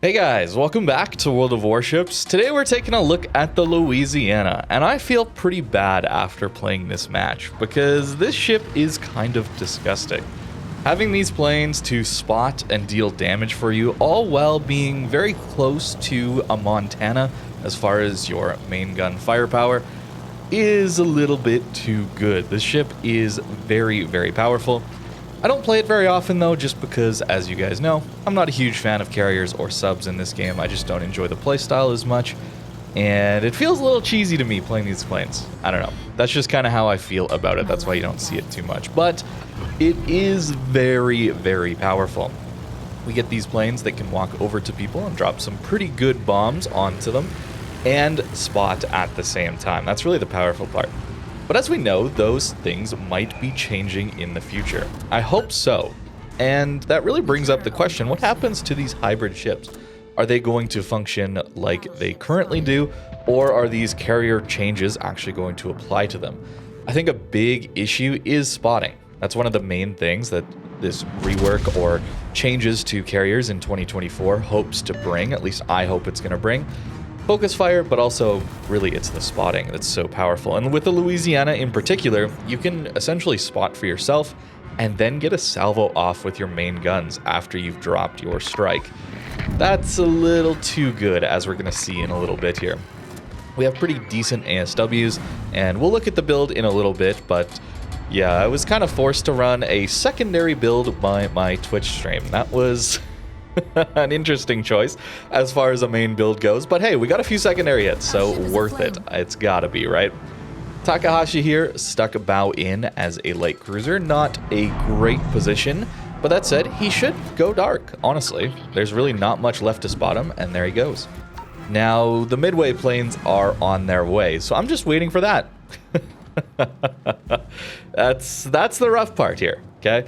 Hey guys, welcome back to World of Warships. Today we're taking a look at the Louisiana, and I feel pretty bad after playing this match because this ship is kind of disgusting. Having these planes to spot and deal damage for you, all while being very close to a Montana as far as your main gun firepower, is a little bit too good. This ship is very, very powerful. I don't play it very often though, just because, as you guys know, I'm not a huge fan of carriers or subs in this game. I just don't enjoy the playstyle as much, and it feels a little cheesy to me playing these planes. I don't know. That's just kind of how I feel about it. That's why you don't see it too much. But it is very, very powerful. We get these planes that can walk over to people and drop some pretty good bombs onto them and spot at the same time. That's really the powerful part. But as we know, those things might be changing in the future. I hope so. And that really brings up the question, what happens to these hybrid ships? Are they going to function like they currently do, or are these carrier changes actually going to apply to them? I think a big issue is spotting. That's one of the main things that this rework or changes to carriers in 2024 hopes to bring, at least I hope it's going to bring. Focus fire, but also really it's the spotting that's so powerful. And with the Louisiana in particular, you can essentially spot for yourself and then get a salvo off with your main guns after you've dropped your strike. That's a little too good, as we're going to see in a little bit here. We have pretty decent ASWs, and we'll look at the build in a little bit, but yeah, I was kind of forced to run a secondary build by my Twitch stream. That was an interesting choice as far as a main build goes, but hey, we got a few secondary hits, so worth it. It's gotta be, right? Takahashi here stuck bow in as a light cruiser. Not a great position, but that said, he should go dark, honestly. There's really not much left to spot him, and there he goes. Now, the midway planes are on their way, so I'm just waiting for that. That's the rough part here, okay?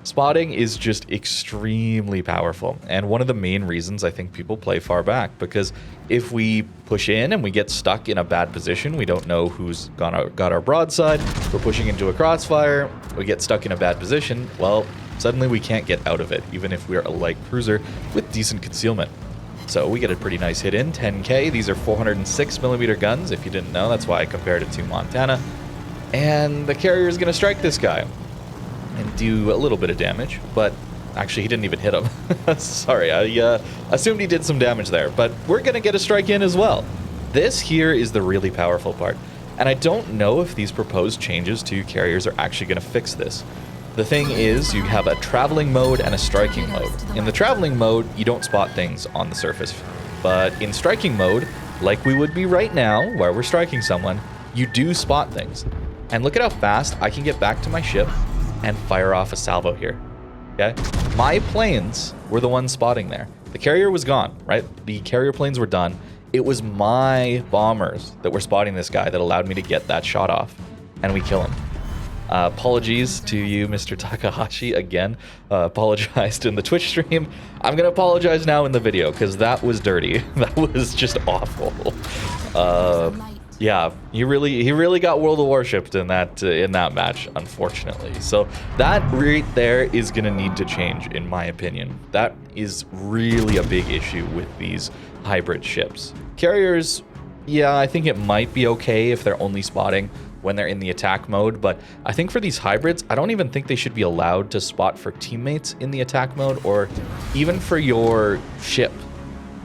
Spotting is just extremely powerful, and one of the main reasons I think people play far back, because if we push in and we get stuck in a bad position, we don't know who's got our broadside, we're pushing into a crossfire, we get stuck in a bad position, well, suddenly we can't get out of it, even if we're a light cruiser with decent concealment. So we get a pretty nice hit in, 10k. These are 406mm guns, if you didn't know, that's why I compared it to Montana. And the carrier is going to strike this guy and do a little bit of damage, but actually he didn't even hit him. Sorry, I assumed he did some damage there, but we're gonna get a strike in as well. This here is the really powerful part, and I don't know if these proposed changes to carriers are actually gonna fix this. The thing is, you have a traveling mode and a striking mode. In the traveling mode, you don't spot things on the surface, but in striking mode, like we would be right now, where we're striking someone, you do spot things. And look at how fast I can get back to my ship and fire off a salvo here, okay? My planes were the ones spotting there. The carrier was gone, right? The carrier planes were done. It was my bombers that were spotting this guy that allowed me to get that shot off, and we kill him. Apologies to you, Mr. Takahashi, again. Apologized in the Twitch stream. I'm gonna apologize now in the video, because that was dirty. That was just awful. Yeah, he really got World of Warshipped in that match, unfortunately. So that right there is gonna need to change, in my opinion. That is really a big issue with these hybrid ships. Carriers, yeah, I think it might be okay if they're only spotting when they're in the attack mode, but I think for these hybrids, I don't even think they should be allowed to spot for teammates in the attack mode, or even for your ship.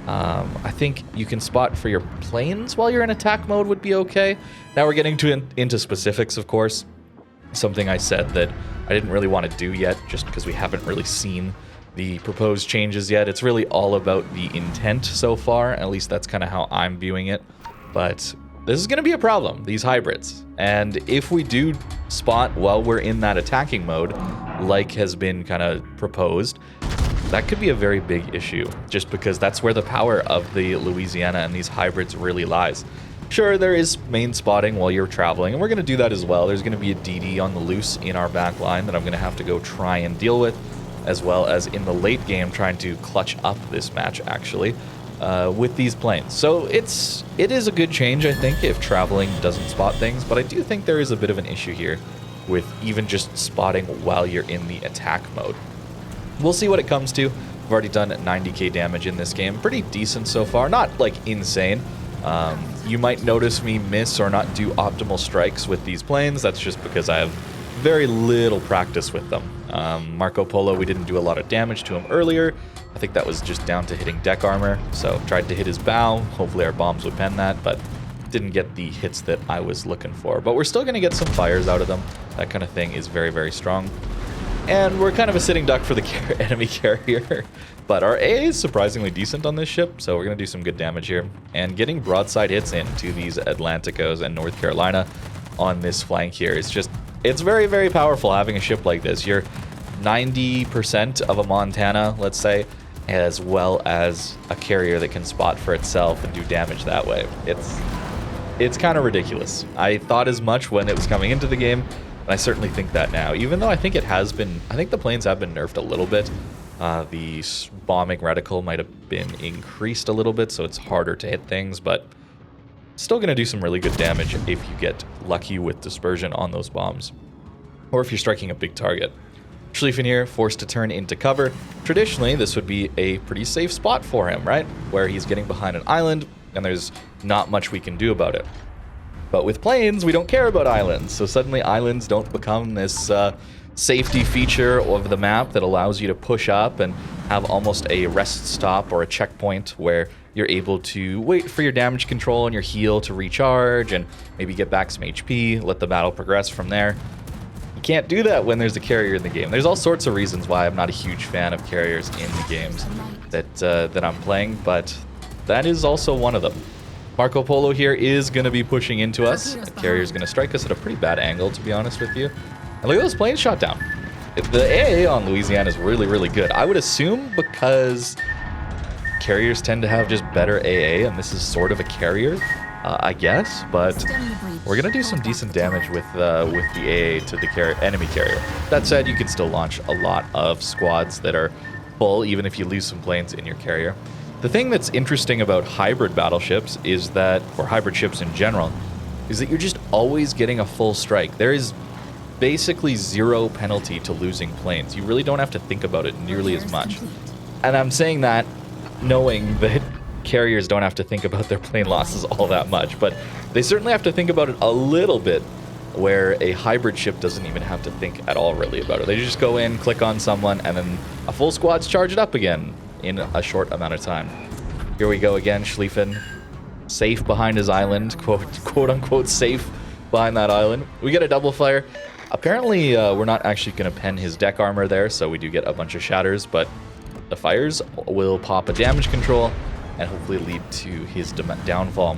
I think you can spot for your planes while you're in attack mode would be okay. Now we're getting into specifics, of course. Something I said that I didn't really want to do yet, just because we haven't really seen the proposed changes yet. It's really all about the intent so far, at least that's kind of how I'm viewing it. But this is going to be a problem, these hybrids. And if we do spot while we're in that attacking mode, like has been kind of proposed, that could be a very big issue, just because that's where the power of the Louisiana and these hybrids really lies. Sure, there is main spotting while you're traveling, and we're going to do that as well. There's going to be a DD on the loose in our back line that I'm going to have to go try and deal with, as well as in the late game trying to clutch up this match, actually, with these planes. So it is a good change, I think, if traveling doesn't spot things, but I do think there is a bit of an issue here with even just spotting while you're in the attack mode. We'll see what it comes to. I've already done 90k damage in this game. Pretty decent so far. Not, like, insane. You might notice me miss or not do optimal strikes with these planes. That's just because I have very little practice with them. Marco Polo, we didn't do a lot of damage to him earlier. I think that was just down to hitting deck armor. So tried to hit his bow. Hopefully our bombs would pen that, but didn't get the hits that I was looking for. But we're still going to get some fires out of them. That kind of thing is very, very strong. And we're kind of a sitting duck for the enemy carrier. But our AA is surprisingly decent on this ship, so we're going to do some good damage here. And getting broadside hits into these Atlanticos and North Carolina on this flank here is just... It's very, very powerful having a ship like this. You're 90% of a Montana, let's say, as well as a carrier that can spot for itself and do damage that way. It's kind of ridiculous. I thought as much when it was coming into the game, and I certainly think that now. Even though I think it has been... I think the planes have been nerfed a little bit. The bombing reticle might have been increased a little bit, so it's harder to hit things, but still going to do some really good damage if you get lucky with dispersion on those bombs, or if you're striking a big target. Schlieffen here, forced to turn into cover. Traditionally, this would be a pretty safe spot for him, right? Where he's getting behind an island, and there's not much we can do about it. But with planes, we don't care about islands, so suddenly islands don't become this... safety feature of the map that allows you to push up and have almost a rest stop or a checkpoint where you're able to wait for your damage control and your heal to recharge and maybe get back some HP, let the battle progress from there. You can't do that when there's a carrier in the game. There's all sorts of reasons why I'm not a huge fan of carriers in the games that I'm playing, but that is also one of them. Marco Polo here is going to be pushing into us. The carrier's going to strike us at a pretty bad angle, to be honest with you. And look at those planes shot down. The AA on Louisiana is really, really good. I would assume because carriers tend to have just better AA, and this is sort of a carrier, I guess. But we're going to do some decent damage with the AA to the enemy carrier. That said, you can still launch a lot of squads that are full, even if you lose some planes in your carrier. The thing that's interesting about hybrid battleships is that, or hybrid ships in general, is that you're just always getting a full strike. There is basically zero penalty to losing planes. You really don't have to think about it nearly as much. And I'm saying that knowing that carriers don't have to think about their plane losses all that much, but they certainly have to think about it a little bit, where a hybrid ship doesn't even have to think at all really about it. They just go in, click on someone, and then a full squad's charge it up again in a short amount of time. Here we go again, Schlieffen, safe behind his island, quote unquote safe behind that island. We get a double fire. Apparently, we're not actually going to pen his deck armor there, so we do get a bunch of shatters, but the fires will pop a damage control and hopefully lead to his downfall.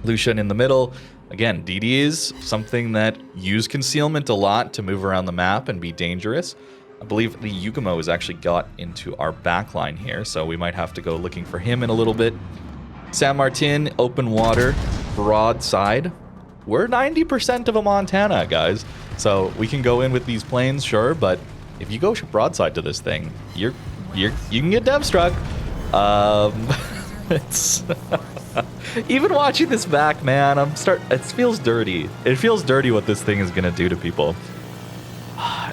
Lucian in the middle. Again, DD is something that use concealment a lot to move around the map and be dangerous. I believe the Unicum has actually got into our backline here, so we might have to go looking for him in a little bit. San Martin, open water, broadside. We're 90% of a Montana, guys. So we can go in with these planes, sure, but if you go broadside to this thing, you can get dev struck. It's even watching this back, man, it feels dirty. It feels dirty what this thing is gonna do to people.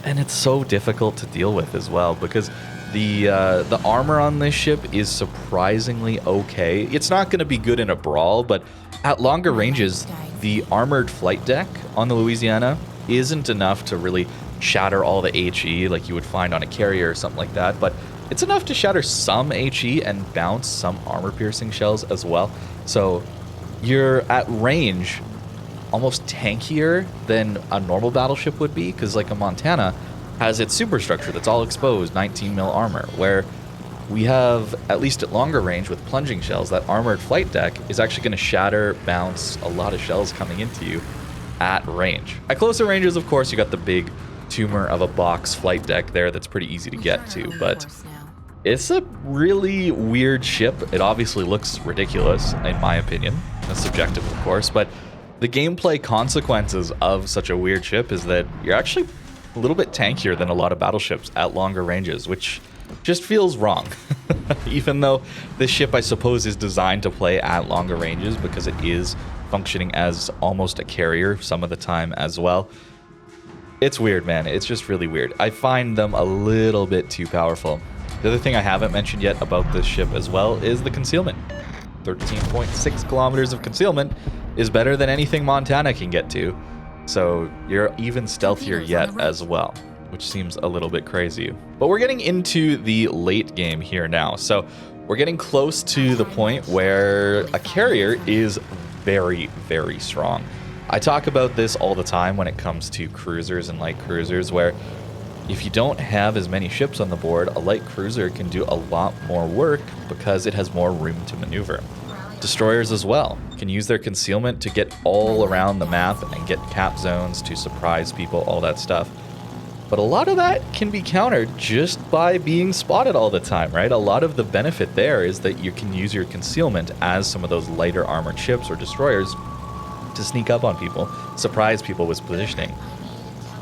And it's so difficult to deal with as well, because the armor on this ship is surprisingly okay. It's not gonna be good in a brawl, but at longer ranges, the armored flight deck on the Louisiana isn't enough to really shatter all the HE like you would find on a carrier or something like that, but it's enough to shatter some HE and bounce some armor-piercing shells as well. So you're at range almost tankier than a normal battleship would be, because like a Montana has its superstructure that's all exposed, 19 mil armor, where we have, at least at longer range with plunging shells, that armored flight deck is actually going to shatter, bounce a lot of shells coming into you at range. At closer ranges, of course, you got the big tumor of a box flight deck there that's pretty easy to get to, but it's a really weird ship. It obviously looks ridiculous, in my opinion. That's subjective, of course, but the gameplay consequences of such a weird ship is that you're actually a little bit tankier than a lot of battleships at longer ranges, which just feels wrong. Even though this ship, I suppose, is designed to play at longer ranges because it is functioning as almost a carrier some of the time as well. It's weird, man. It's just really weird. I find them a little bit too powerful. The other thing I haven't mentioned yet about this ship as well is the concealment. 13.6 kilometers of concealment is better than anything Montana can get to. So you're even stealthier yet as well, which seems a little bit crazy. But we're getting into the late game here now. So we're getting close to the point where a carrier is very, very strong. I talk about this all the time when it comes to cruisers and light cruisers, where if you don't have as many ships on the board, a light cruiser can do a lot more work because it has more room to maneuver. Destroyers as well can use their concealment to get all around the map and get cap zones to surprise people, all that stuff. But a lot of that can be countered just by being spotted all the time, right? A lot of the benefit there is that you can use your concealment as some of those lighter armored ships or destroyers to sneak up on people, surprise people with positioning.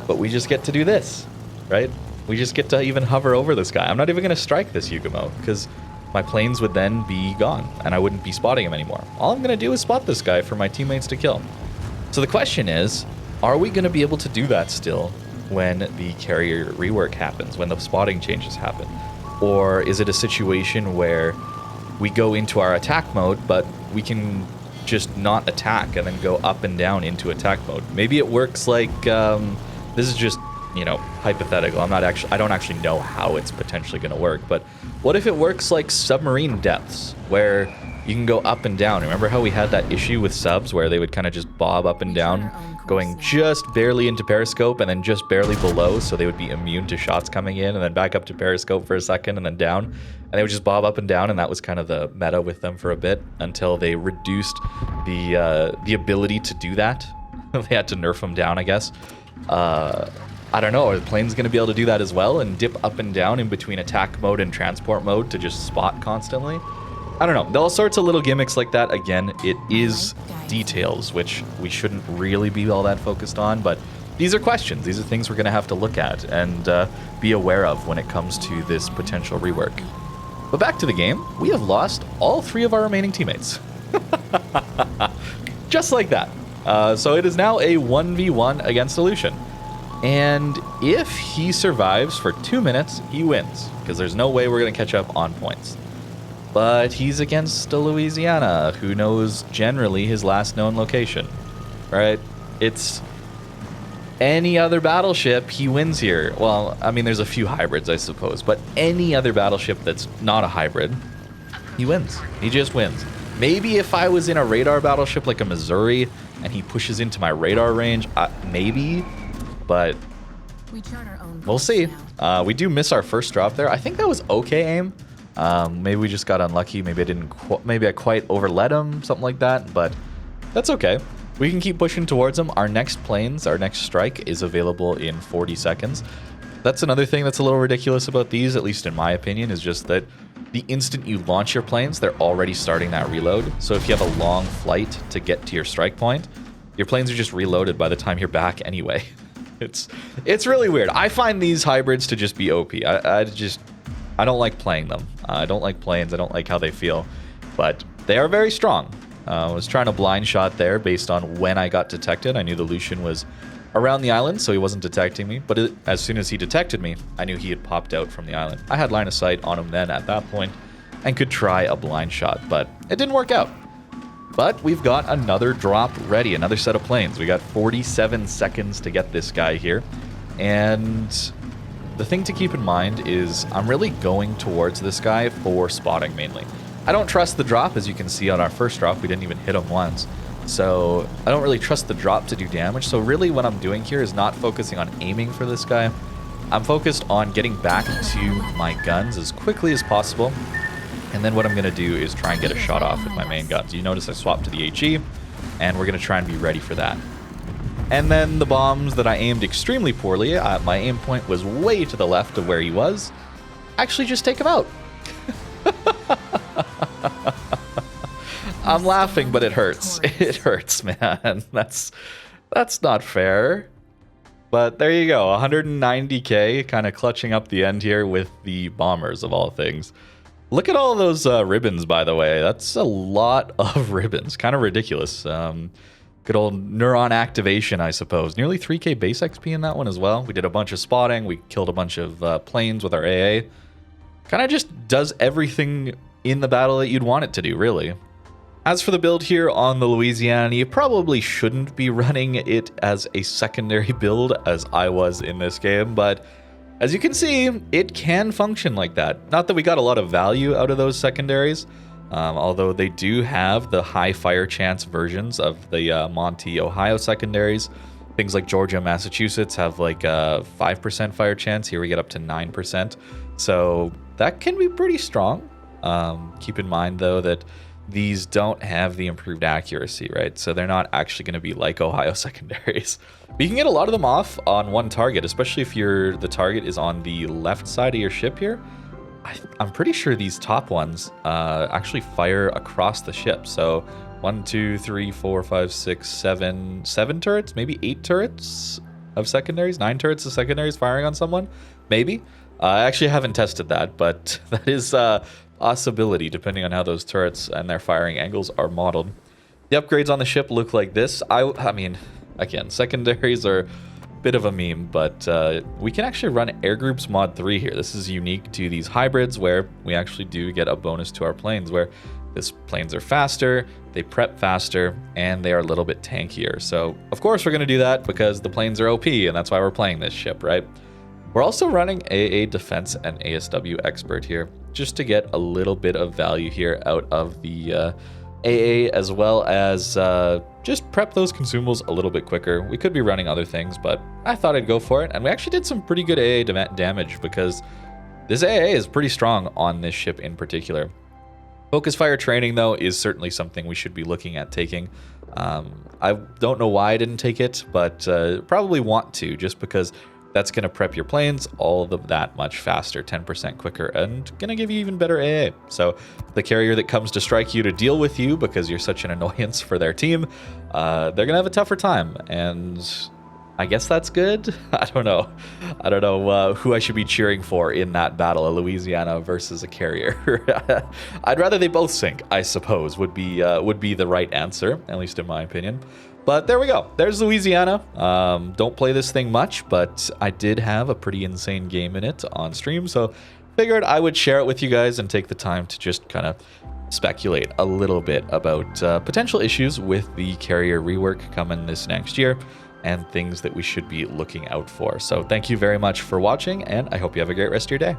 But we just get to do this, right? We just get to even hover over this guy. I'm not even going to strike this Unicum because my planes would then be gone and I wouldn't be spotting him anymore. All I'm going to do is spot this guy for my teammates to kill. So the question is, are we going to be able to do that still when the carrier rework happens, when the spotting changes happen? Or is it a situation where we go into our attack mode, but we can just not attack and then go up and down into attack mode? Maybe it works like, this is just, you know, hypothetical. I don't actually know how it's potentially going to work, but what if it works like submarine depths, where you can go up and down? Remember how we had that issue with subs where they would kind of just bob up and down, going just barely into periscope and then just barely below, so they would be immune to shots coming in, and then back up to periscope for a second and then down, and they would just bob up and down, and that was kind of the meta with them for a bit until they reduced the ability to do that. They had to nerf them down, I guess. I don't know, are the planes going to be able to do that as well and dip up and down in between attack mode and transport mode to just spot constantly? I don't know. All sorts of little gimmicks like that. Again, it is details, which we shouldn't really be all that focused on, but these are questions. These are things we're going to have to look at and be aware of when it comes to this potential rework. But back to the game, we have lost all 3 of our remaining teammates. Just like that. So it is now a 1v1 against Illusion. And if he survives for 2 minutes, he wins, because there's no way we're going to catch up on points. But he's against a Louisiana, who knows generally his last known location, right? It's any other battleship, he wins here. Well, I mean, there's a few hybrids, I suppose, but any other battleship that's not a hybrid, he wins. He just wins. Maybe if I was in a radar battleship like a Missouri and he pushes into my radar range, maybe. But we'll see. We do miss our first drop there. I think that was okay aim. Maybe we just got unlucky. Maybe I quite overlet him, something like that. But that's okay. We can keep pushing towards him. Our next planes, our next strike is available in 40 seconds. That's another thing that's a little ridiculous about these, at least in my opinion, is just that the instant you launch your planes, they're already starting that reload. So if you have a long flight to get to your strike point, your planes are just reloaded by the time you're back anyway. It's really weird. I find these hybrids to just be OP. I don't like playing them. I don't like planes. I don't like how they feel, but they are very strong. I was trying to blind shot there based on when I got detected. I knew the Lucian was around the island, so he wasn't detecting me, but as soon as he detected me, I knew he had popped out from the island. I had line of sight on him then at that point and could try a blind shot, but it didn't work out. But we've got another drop ready, another set of planes. We got 47 seconds to get this guy here. And the thing to keep in mind is I'm really going towards this guy for spotting mainly. I don't trust the drop, as you can see on our first drop. We didn't even hit him once. So I don't really trust the drop to do damage. So really what I'm doing here is not focusing on aiming for this guy. I'm focused on getting back to my guns as quickly as possible. And then what I'm going to do is try and get a shot off with my main guns. You notice I swapped to the HE, and we're going to try and be ready for that. And then the bombs that I aimed extremely poorly, my aim point was way to the left of where he was, actually just take him out. I'm laughing, but it hurts. It hurts, man. That's not fair. But there you go, 190k, kind of clutching up the end here with the bombers of all things. Look at all those ribbons, by the way. That's a lot of ribbons. Kind of ridiculous. Good old neuron activation, I suppose. Nearly 3k base XP in that one as well. We did a bunch of spotting. We killed a bunch of planes with our AA. kind of just does everything in the battle that you'd want it to do, really. As for the build here on the Louisiana, you probably shouldn't be running it as a secondary build as I was in this game, but as you can see, it can function like that. Not that we got a lot of value out of those secondaries, although they do have the high fire chance versions of the Monty, Ohio secondaries. Things like Georgia and Massachusetts have like a 5% fire chance. Here we get up to 9%. So that can be pretty strong. Keep in mind, though, that these don't have the improved accuracy, right? So they're not actually going to be like Ohio secondaries. But you can get a lot of them off on one target, especially if the target is on the left side of your ship here. I'm pretty sure these top ones actually fire across the ship. So 1, 2, 3, 4, 5, 6, 7 turrets, maybe 8 turrets of secondaries, 9 turrets of secondaries firing on someone, maybe. I actually haven't tested that, but that is a possibility depending on how those turrets and their firing angles are modeled. The upgrades on the ship look like this. I mean, again, secondaries are a bit of a meme, but we can actually run Air Groups Mod 3 here. This is unique to these hybrids where we actually do get a bonus to our planes, where these planes are faster, they prep faster, and they are a little bit tankier. So, of course, we're going to do that because the planes are OP, and that's why we're playing this ship, right? We're also running AA Defense and ASW Expert here, just to get a little bit of value here out of the AA, as well as just prep those consumables a little bit quicker. We could be running other things, but I thought I'd go for it. And we actually did some pretty good AA damage because this AA is pretty strong on this ship in particular. Focus fire training, though, is certainly something we should be looking at taking. I don't know why I didn't take it, but probably want to, just because that's going to prep your planes all that much faster, 10% quicker, and going to give you even better AA. So the carrier that comes to strike you to deal with you because you're such an annoyance for their team, they're going to have a tougher time. And I guess that's good. I don't know. I don't know who I should be cheering for in that battle, a Louisiana versus a carrier. I'd rather they both sink, I suppose, would be the right answer, at least in my opinion. But there we go. There's Louisiana. Don't play this thing much, but I did have a pretty insane game in it on stream, so figured I would share it with you guys and take the time to just kind of speculate a little bit about potential issues with the carrier rework coming this next year and things that we should be looking out for. So thank you very much for watching, and I hope you have a great rest of your day.